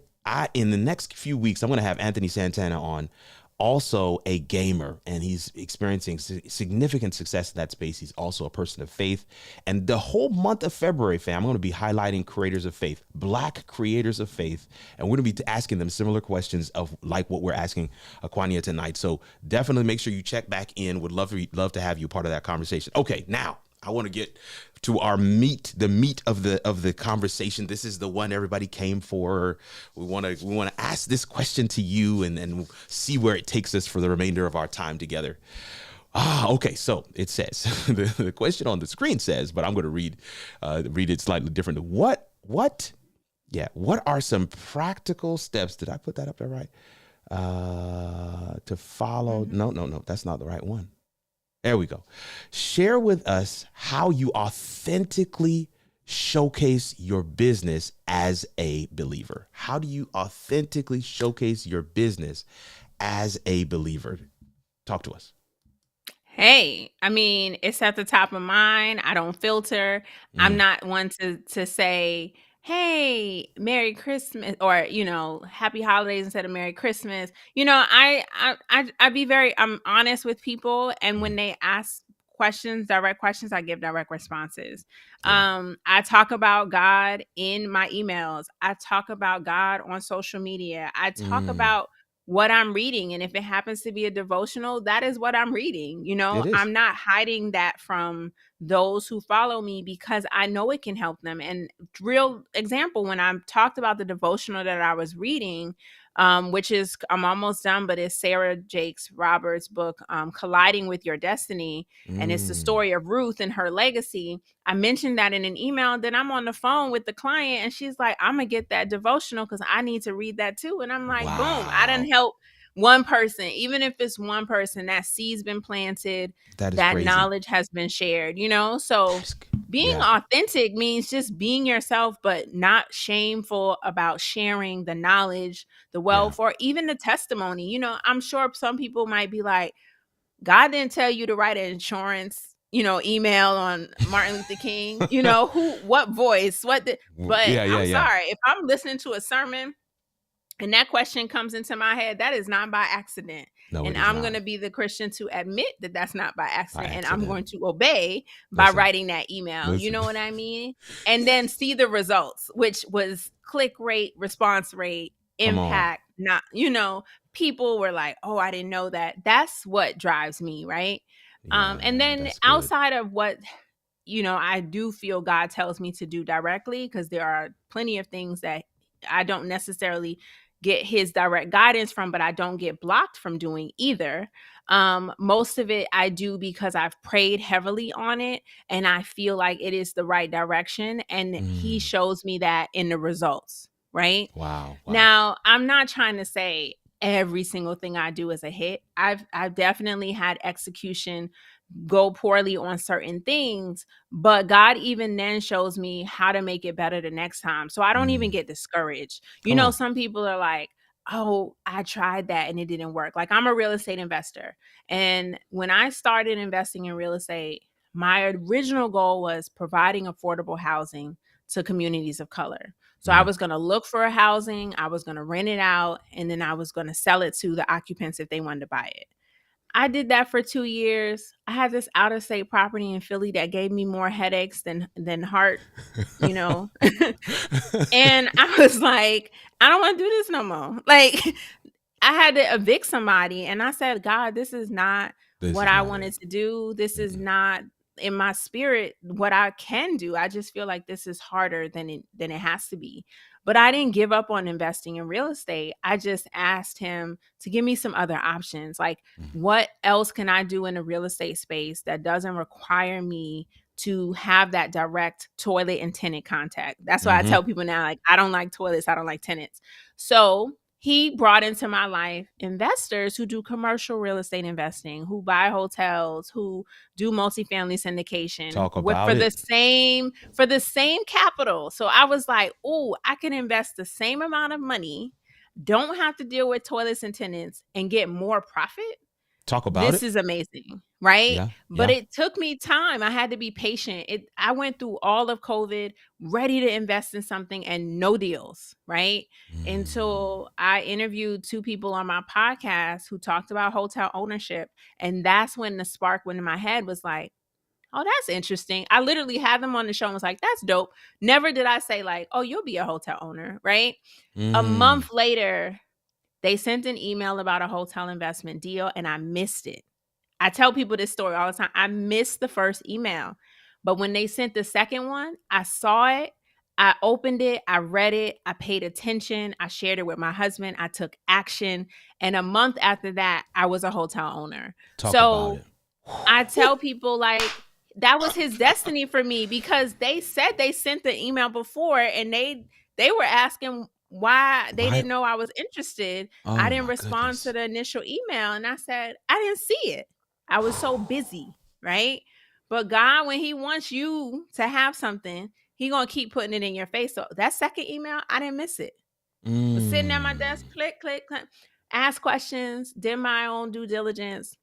in the next few weeks, I'm going to have Anthony Santana on, also a gamer, and he's experiencing significant success in that space. He's also a person of faith. And the whole month of February, fam, I'm going to be highlighting creators of faith, Black creators of faith. And we're going to be asking them similar questions of like what we're asking Acquania tonight. So definitely make sure you check back in. Would love to have you part of that conversation. Okay, now I want to get to our the meat of the conversation. This is the one everybody came for. We want to ask this question to you and see where it takes us for the remainder of our time together. Okay. So it says the question on the screen says, but I'm going to read it slightly different. What are some practical steps? Did I put that up there right? To follow? Mm-hmm. No, that's not the right one. There we go. Share with us how you authentically showcase your business as a believer. How do you authentically showcase your business as a believer? Talk to us. Hey, I mean, it's at the top of mind. I don't filter. I'm not one to say, "Hey, Merry Christmas," or Happy Holidays instead of Merry Christmas. I be I'm honest with people, and when they ask direct questions, I give direct responses. Yeah. I talk about God in my emails. I talk about God on social media. I talk about what I'm reading. And if it happens to be a devotional, that is what I'm reading. It is. I'm not hiding that from those who follow me because I know it can help them. And real example, when I talked about the devotional that I was reading, which is, I'm almost done, but it's Sarah Jakes Roberts' book, Colliding with Your Destiny. And it's the story of Ruth and her legacy. I mentioned that in an email. Then I'm on the phone with the client and she's like, I'm going to get that devotional because I need to read that too. And I'm like, boom, I didn't help one person. Even if it's one person, that seed's been planted, That is that crazy. knowledge has been shared, So being authentic means just being yourself, but not shameful about sharing the knowledge, the wealth, or even the testimony. I'm sure some people might be like, God didn't tell you to write an insurance, email on Martin Luther King, what voice, but I'm sorry, if I'm listening to a sermon and that question comes into my head, that is not by accident. No, and I'm going to be the Christian to admit that that's not by accident. And I'm going to obey by writing that email. You know what I mean? And then see the results, which was click rate, response rate, impact. Not, people were like, oh, I didn't know that. That's what drives me. Right. And then outside of what, I do feel God tells me to do directly, because there are plenty of things that I don't necessarily get his direct guidance from, but I don't get blocked from doing either. Most of it I do because I've prayed heavily on it and I feel like it is the right direction, and he shows me that in the results, right? Wow. Now, I'm not trying to say every single thing I do is a hit. I've definitely had execution go poorly on certain things, but God even then shows me how to make it better the next time. So I don't even get discouraged. Some people are like, oh, I tried that and it didn't work. Like, I'm a real estate investor. And when I started investing in real estate, my original goal was providing affordable housing to communities of color. So I was going to look for a housing, I was going to rent it out, and then I was going to sell it to the occupants if they wanted to buy it. I did that for 2 years. I had this out of state property in Philly that gave me more headaches than heart, you know. And I was like, I don't want to do this no more. Like, I had to evict somebody, and I said, God, this is not This what is I not wanted it. to do. This is not in my spirit what I can do. I just feel like this is harder than it has to be. But I didn't give up on investing in real estate. I just asked him to give me some other options. Like, what else can I do in the real estate space that doesn't require me to have that direct toilet and tenant contact? That's why I Mm-hmm. tell people now, like, I don't like toilets, I don't like tenants. So he brought into my life investors who do commercial real estate investing, who buy hotels, who do multifamily syndication Talk about it. for the same capital. So I was like, "Oh, I can invest the same amount of money, don't have to deal with toilets and tenants, and get more profit." Talk about This it. is amazing, right? Yeah. But Yeah. it took me time. I had to be patient. I went through all of COVID ready to invest in something and no deals, right? Until I interviewed 2 people on my podcast who talked about hotel ownership, and that's when the spark went in my head was like, "Oh, that's interesting." I literally had them on the show and was like, "That's dope." Never did I say like, "Oh, you'll be a hotel owner," right? A Mm. month later, they sent an email about a hotel investment deal and I missed it. I tell people this story all the time. I missed the first email, but when they sent the second one, I saw it. I opened it, I read it, I paid attention, I shared it with my husband, I took action, and a month after that, I was a hotel owner. Talk about So it. I tell people like that was his destiny for me because they said they sent the email before and they were asking why they Why? didn't know I was interested. I Oh didn't my respond to goodness. the initial email and I said, I didn't see it. I was so busy, right? But God, when he wants you to have something, he going to keep putting it in your face. So that second email, I didn't miss it. Was sitting at my desk, Mm. click, click, click, ask questions, did my own due diligence,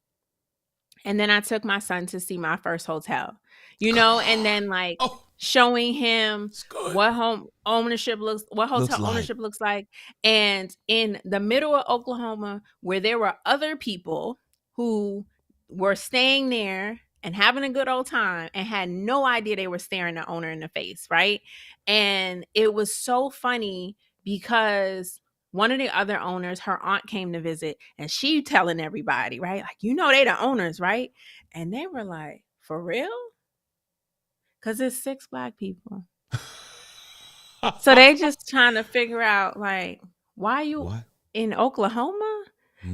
and then I took my son to see my first hotel, and then like Oh, showing him it's good. what Looks hotel like. ownership looks like. And in the middle of Oklahoma, where there were other people who were staying there and having a good old time and had no idea they were staring the owner in the face, right? And it was so funny because one of the other owners, her aunt came to visit and she telling everybody, right? Like, they the owners, right? And they were like, for real? Because it's 6 Black people. So they just trying to figure out, like, why you What? in Oklahoma?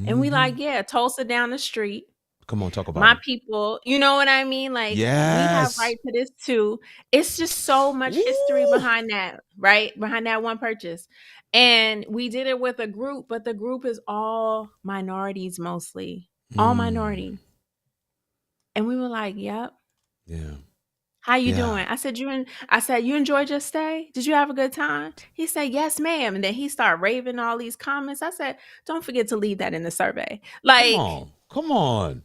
And we Mm-hmm. like, yeah, Tulsa down the street. Come on, talk about My it. people, you know what I mean? Like, we have Yes. right to this too. It's just so much history Woo. behind that, right? Behind that one purchase. And we did it with a group, but the group is all minorities mostly, all Mm. minorities. And we were like, yep. Yeah. How you Yeah. doing? I said, you enjoyed your stay? Did you have a good time? He said, yes, ma'am. And then he started raving all these comments. I said, don't forget to leave that in the survey. Come Like, on. Come on.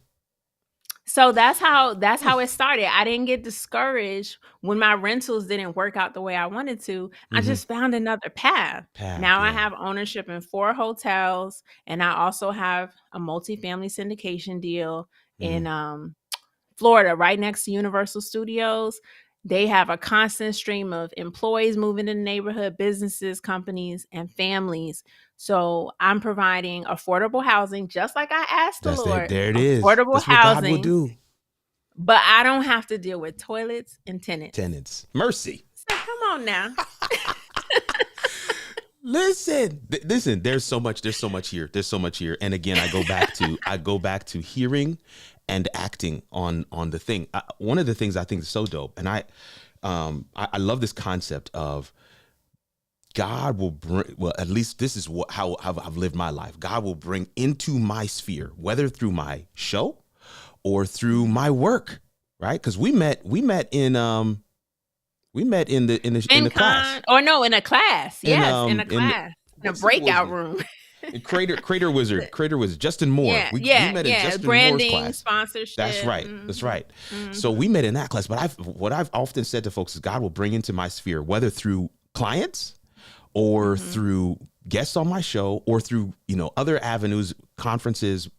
so that's how it started. I didn't get discouraged when my rentals didn't work out the way I wanted to. I Mm-hmm. just found another path. Path. Now I Yeah. have ownership in 4 hotels and I also have a multifamily syndication deal Mm. in Florida right next to Universal Studios. They have a constant stream of employees moving in the neighborhood, businesses, companies, and families. So I'm providing affordable housing, just like I asked the That's there. Lord, There it is. affordable That's what God will housing, do. but I don't have to deal with toilets and tenants. Tenants. Mercy. So come on now. Listen. Listen. There's so much. There's so much here. There's so much here. And again, I go back to hearing and acting on the thing. One of the things I think is so dope, and I love this concept of God will bring. Well, at least this is how I've lived my life. God will bring into my sphere, whether through my show or through my work, right? Because we met in the class. Or no, in a class. In Yes, in a in class. In a what's what was breakout it? room. Creator Wizard, Justin Moore. Yeah, We yeah, met in yeah. Justin Moore's Branding, class. sponsorship. That's right. That's right. So we met in that class. But what I've often said to folks is God will bring into my sphere, whether through clients or through guests on my show or through other avenues, conferences,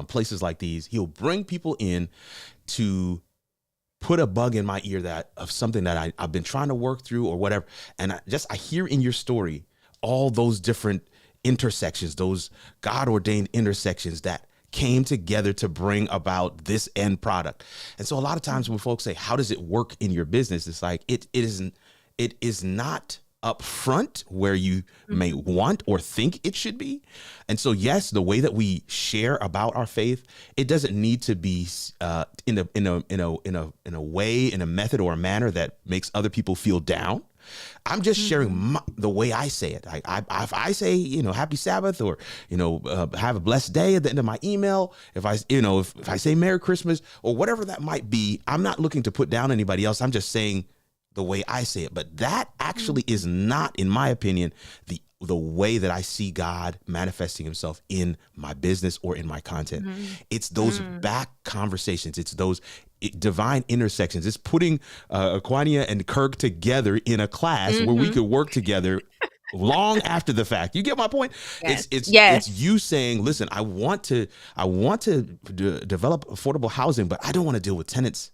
places like these, he'll bring people in to put a bug in my ear that of something that I've been trying to work through or whatever. And I hear in your story all those different intersections, those God ordained intersections that came together to bring about this end product. And so a lot of times when folks say, how does it work in your business? It's like, it is not up front where you may want or think it should be. And so, yes, the way that we share about our faith, it doesn't need to be in a way, in a method or a manner that makes other people feel down. I'm just sharing the way I say it. If I say, happy Sabbath, or, have a blessed day at the end of my email, if I say Merry Christmas or whatever that might be, I'm not looking to put down anybody else. I'm just saying the way I say it. But that actually is not, in my opinion, the way that I see God manifesting himself in my business or in my content. It's those back conversations. It's those divine intersections. It's putting Acquania and Kirk together in a class where we could work together long after the fact. You get my point? Yes. It's you saying, listen, I want to develop affordable housing, but I don't want to deal with tenants.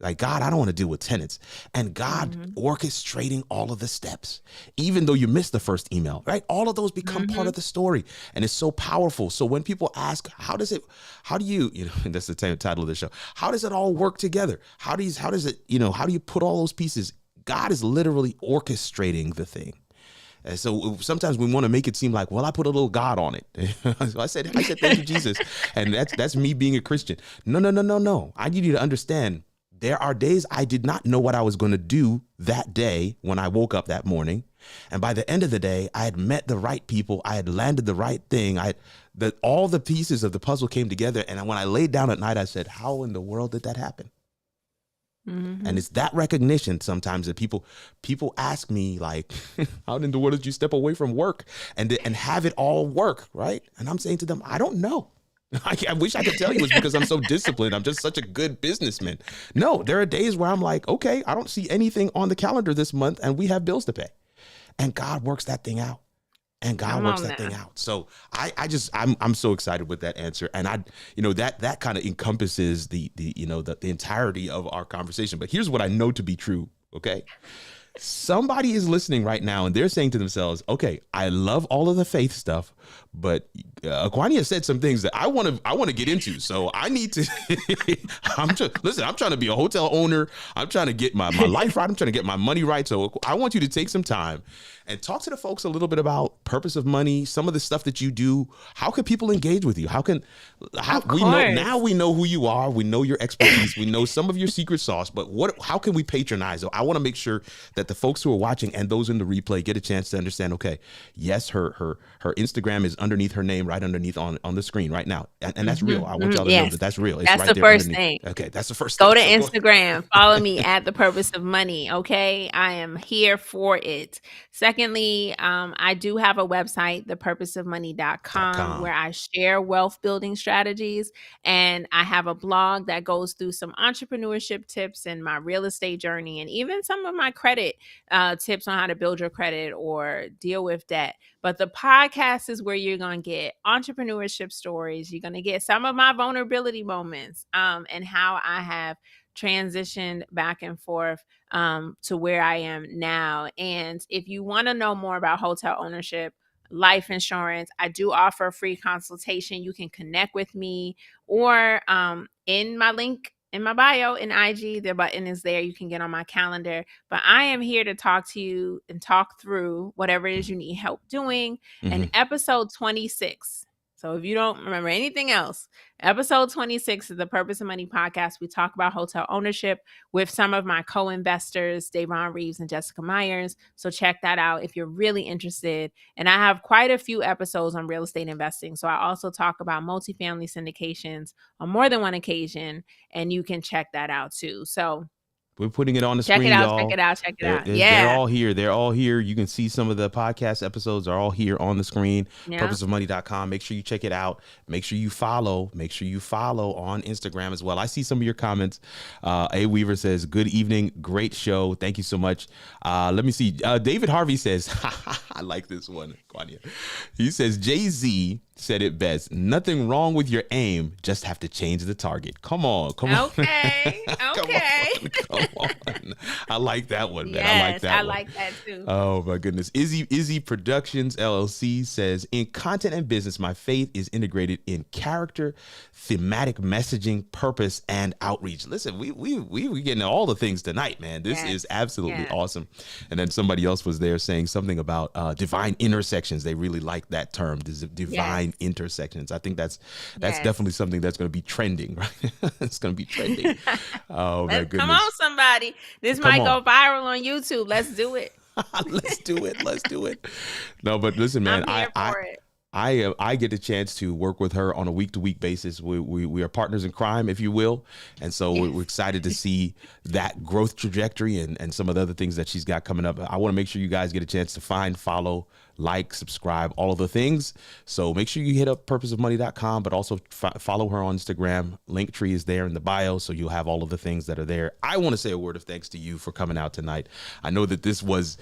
Like, God, I don't want to deal with tenants. And God orchestrating all of the steps, even though you missed the first email, right? All of those become part of the story. And it's so powerful. So when people ask, how do you that's the title of the show. How does it all work together? How do you put all those pieces? God is literally orchestrating the thing. And so sometimes we want to make it seem like, well, I put a little God on it. So I said, thank you, Jesus. And that's me being a Christian. No. I need you to understand, there are days I did not know what I was going to do that day when I woke up that morning. And by the end of the day, I had met the right people. I had landed the right thing. All the pieces of the puzzle came together. And when I laid down at night, I said, how in the world did that happen? And it's that recognition sometimes that people ask me, like, how in the world did you step away from work and have it all work, right? And I'm saying to them, I don't know. I wish I could tell you it's because I'm so disciplined. I'm just such a good businessman. No, there are days where I'm like, okay, I don't see anything on the calendar this month and we have bills to pay. And God works that thing out. So I'm so excited with that answer. And that kind of encompasses the entirety of our conversation. But here's what I know to be true. Okay. Somebody is listening right now and they're saying to themselves, okay, I love all of the faith stuff, but Acquania said some things that I want to get into. So I need to, I'm trying to be a hotel owner. I'm trying to get my life right. I'm trying to get my money right. So I want you to take some time and talk to the folks a little bit about Purpose of Money, some of the stuff that you do. How can people engage with you? We know who you are. We know your expertise. We know some of your secret sauce, but how can we patronize? So I want to make sure that the folks who are watching and those in the replay get a chance to understand, okay, yes, her Instagram is underneath her name, right underneath on the screen right now. And that's real. I want y'all to know that that's real. It's that's right the there first underneath. thing. Okay, that's the first thing. Go to Instagram. Follow me at The Purpose of Money. Okay, I am here for it. Secondly, I do have a website, thepurposeofmoney.com, where I share wealth building strategies. And I have a blog that goes through some entrepreneurship tips and my real estate journey, and even some of my credit tips on how to build your credit or deal with debt. But the podcast is where you're going to get entrepreneurship stories. You're going to get some of my vulnerability moments and how I have transitioned back and forth to where I am now. And if you want to know more about hotel ownership, life insurance, I do offer a free consultation. You can connect with me or in my link in my bio in IG, the button is there. You can get on my calendar. But I am here to talk to you and talk through whatever it is you need help doing. And episode 26. So if you don't remember anything else, episode 26 is the Purpose of Money podcast. We talk about hotel ownership with some of my co-investors, Davon Reeves and Jessica Myers. So check that out if you're really interested. And I have quite a few episodes on real estate investing. So I also talk about multifamily syndications on more than one occasion, and you can check that out too. So we're putting it on the screen, y'all. Check it out. Yeah. They're all here. You can see some of the podcast episodes are all here on the screen. Yeah. Purposeofmoney.com. Make sure you check it out. Make sure you follow on Instagram as well. I see some of your comments. A Weaver says, good evening. Great show. Thank you so much. Let me see. David Harvey says, I like this one, Acquania. He says, Jay-Z said it best. Nothing wrong with your aim, just have to change the target. Come on. Okay. Come on. I like that one, man. Yes, I I like like that too. Oh my goodness. Izzy Productions LLC says, in content and business, my faith is integrated in character, thematic messaging, purpose, and outreach. Listen, we getting all the things tonight, man. This is absolutely awesome. And then somebody else was there saying something about divine intersections. They really like that term, divine intersections. I think that's definitely something that's going to be trending, right? It's going to be trending. Oh my goodness. Come on, somebody. This might go viral on YouTube. Let's do it. Let's do it. No, but listen, man, I'm here for it. I get a chance to work with her on a week-to-week basis. We are partners in crime, if you will. And so we're excited to see that growth trajectory and some of the other things that she's got coming up. I want to make sure you guys get a chance to follow, like, subscribe, all of the things. So make sure you hit up purposeofmoney.com, but also follow her on Instagram. Linktree is there in the bio, so you'll have all of the things that are there. I want to say a word of thanks to you for coming out tonight. I know that this was...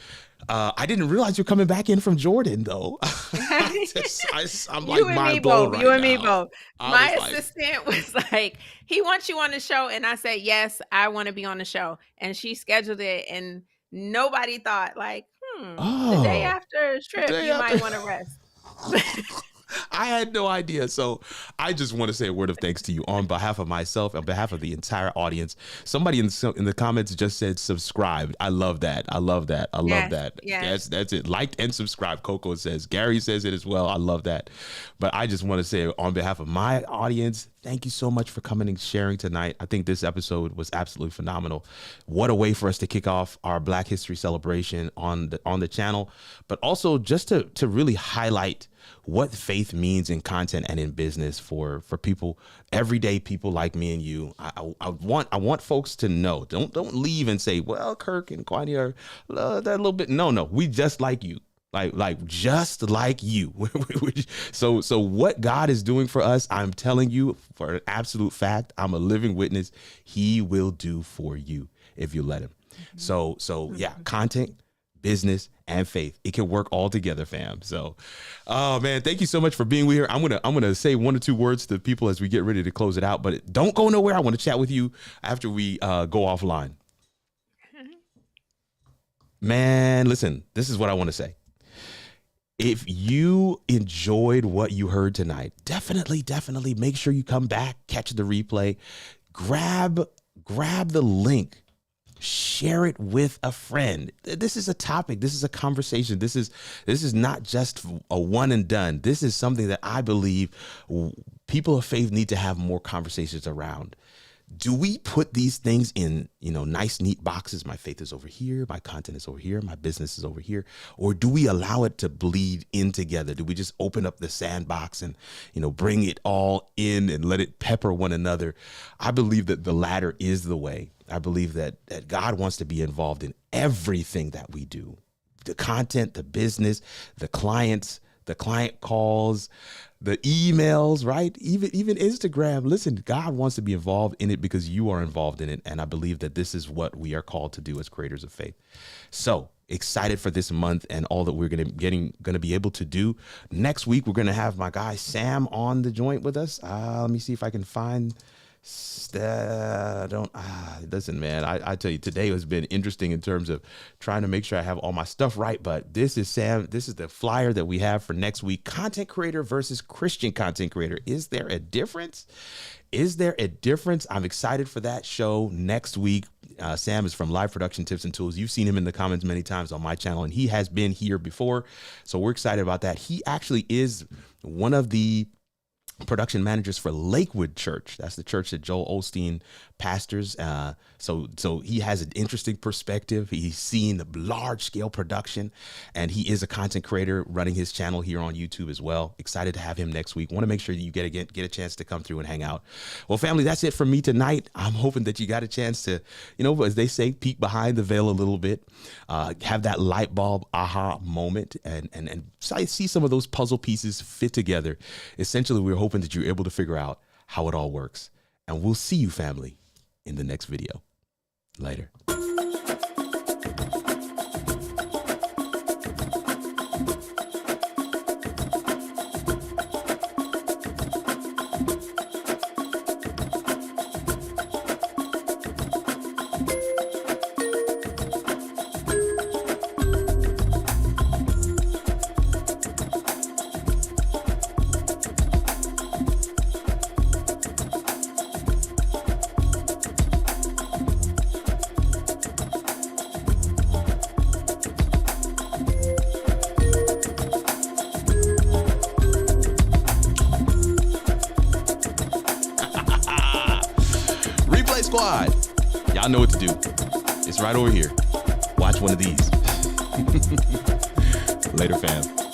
I didn't realize you're coming back in from Jordan, though. I'm like mind blown right now. You and me both. My assistant was like, he wants you on the show. And I said, yes, I want to be on the show. And she scheduled it. And nobody thought like, the day after a trip, might want to rest. I had no idea. So I just want to say a word of thanks to you on behalf of myself, on behalf of the entire audience. Somebody in the comments just said subscribed. I love that. I love that. Yes. That's it. Liked and subscribed. Coco says, Gary says it as well. I love that. But I just want to say on behalf of my audience, thank you so much for coming and sharing tonight. I think this episode was absolutely phenomenal. What a way for us to kick off our Black History celebration on the channel, but also just to really highlight what faith means in content and in business for people, everyday people like me and you. I want folks to know. Don't leave and say, well, Kirk and Acquania are that little bit. No, we just like you. Like just like you. So what God is doing for us, I'm telling you for an absolute fact, I'm a living witness, he will do for you if you let him. So yeah, content, business, and faith. It can work all together, fam. So, oh man, thank you so much for being here. I'm gonna say one or two words to people as we get ready to close it out, but don't go nowhere. I want to chat with you after we go offline. Man, listen, this is what I want to say. If you enjoyed what you heard tonight, definitely make sure you come back, catch the replay, grab the link, share it with a friend. This is a topic. This is a conversation. This is not just a one and done. This is something that I believe people of faith need to have more conversations around. Do we put these things in, nice, neat boxes? My faith is over here. My content is over here. My business is over here. Or do we allow it to bleed in together? Do we just open up the sandbox and, bring it all in and let it pepper one another? I believe that the latter is the way. I believe that God wants to be involved in everything that we do. The content, the business, the clients, the client calls, the emails, right? Even Instagram. Listen, God wants to be involved in it because you are involved in it. And I believe that this is what we are called to do as creators of faith. So excited for this month and all that we're going to be able to do. Next week, we're going to have my guy Sam on the joint with us. Let me see if I can find... listen, man, I tell you, today has been interesting in terms of trying to make sure I have all my stuff right. But this is Sam. This is the flyer that we have for next week. Content creator versus Christian content creator. Is there a difference? I'm excited for that show next week. Sam is from Live Production Tips and Tools. You've seen him in the comments many times on my channel, and he has been here before. So we're excited about that. He actually is one of the production managers for Lakewood Church. That's the church that Joel Osteen pastors. So he has an interesting perspective. He's seen the large scale production, and he is a content creator running his channel here on YouTube as well. Excited to have him next week. Want to make sure that you get a chance to come through and hang out. Well, family, that's it for me tonight. I'm hoping that you got a chance to, as they say, peek behind the veil a little bit, have that light bulb aha moment, and see some of those puzzle pieces fit together. Essentially, we're hoping that you're able to figure out how it all works. And we'll see you, family, in the next video. Later. Squad. Y'all know what to do. It's right over here. Watch one of these. Later, fam.